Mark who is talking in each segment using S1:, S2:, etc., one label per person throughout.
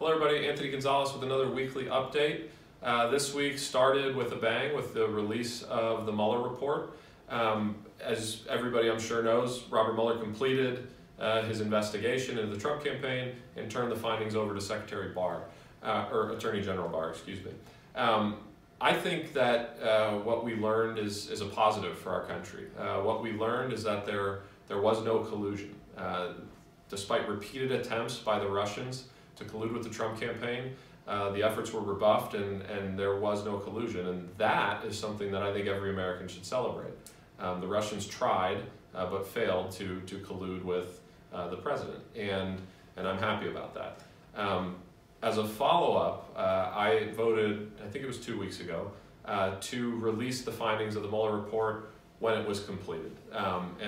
S1: Hello everybody, Anthony Gonzalez with another weekly update. This week started with a bang with the release of the Mueller report. As everybody I'm sure knows, Robert Mueller completed his investigation into the Trump campaign and turned the findings over to Secretary Barr, or Attorney General Barr, excuse me. I think that what we learned is a positive for our country. What we learned is that there was no collusion. Despite repeated attempts by the Russians to collude with the Trump campaign, the efforts were rebuffed and there was no collusion. And that is something that I think every American should celebrate. The Russians tried but failed to collude with the president, and I'm happy about that. As a follow-up, I voted, I think it was 2 weeks ago, to release the findings of the Mueller report when it was completed.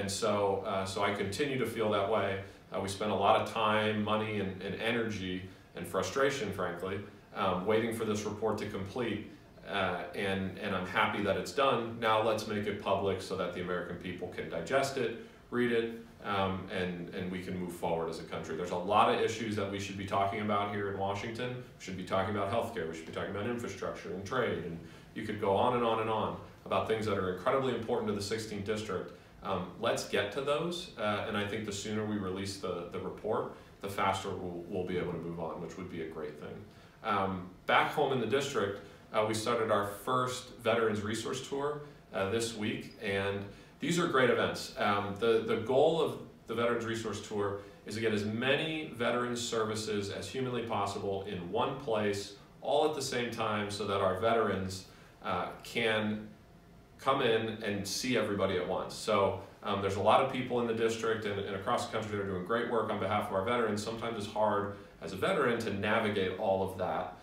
S1: So I continue to feel that way. We spent a lot of time, money, and energy, and frustration, frankly, waiting for this report to complete, and I'm happy that it's done. Now let's make it public so that the American people can digest it, read it, and we can move forward as a country. There's a lot of issues that we should be talking about here in Washington. We should be talking about healthcare, we should be talking about infrastructure and trade, and you could go on and on and on about things that are incredibly important to the 16th District. Let's get to those, and I think the sooner we release the report, the faster we'll be able to move on, which would be a great thing. Back home in the district, we started our first Veterans Resource Tour this week, and these are great events. The goal of the Veterans Resource Tour is to get as many veterans services as humanly possible in one place, all at the same time, so that our veterans can come in and see everybody at once. So there's a lot of people in the district and across the country that are doing great work on behalf of our veterans. Sometimes it's hard as a veteran to navigate all of that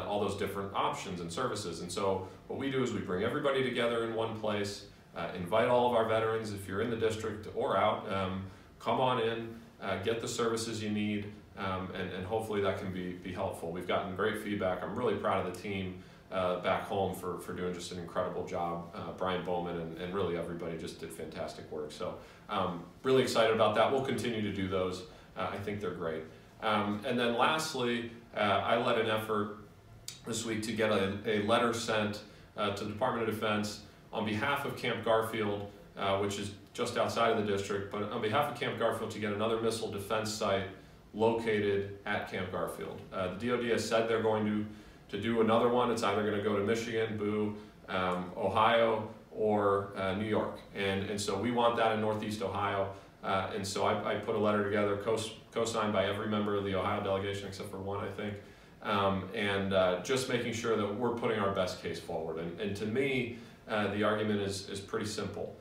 S1: all those different options and services. And so what we do is we bring everybody together in one place, invite all of our veterans, if you're in the district or out, come on in, get the services you need, and hopefully that can be helpful. We've gotten great feedback. I'm really proud of the team back home for doing just an incredible job. Brian Bowman and really everybody just did fantastic work. So really excited about that. We'll continue to do those. I think they're great. And then lastly, I led an effort this week to get a letter sent to the Department of Defense on behalf of Camp Garfield, which is just outside of the district, but on behalf of Camp Garfield to get another missile defense site located at Camp Garfield. The DoD has said they're going to do another one. It's either going to go to Michigan, Ohio, or New York. And so we want that in Northeast Ohio. And so I put a letter together, co-signed by every member of the Ohio delegation except for one, I think. Just making sure that we're putting our best case forward. And to me, the argument is pretty simple.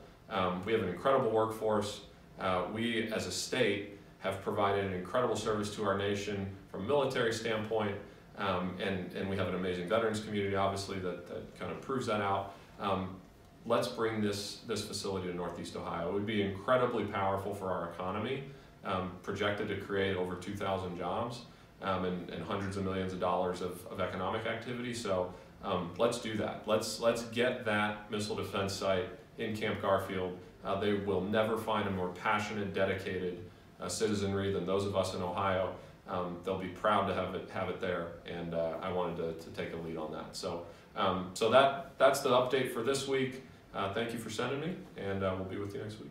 S1: We have an incredible workforce. We, as a state, have provided an incredible service to our nation from a military standpoint. And we have an amazing veterans community, obviously, that kind of proves that out. Let's bring this facility to Northeast Ohio. It would be incredibly powerful for our economy, projected to create over 2,000 jobs and hundreds of millions of dollars of economic activity. So let's do that. Let's get that missile defense site in Camp Garfield. They will never find a more passionate, dedicated citizenry than those of us in Ohio. They'll be proud to have it there, and I wanted to take a lead on that. So that's the update for this week. Thank you for sending me, and we'll be with you next week.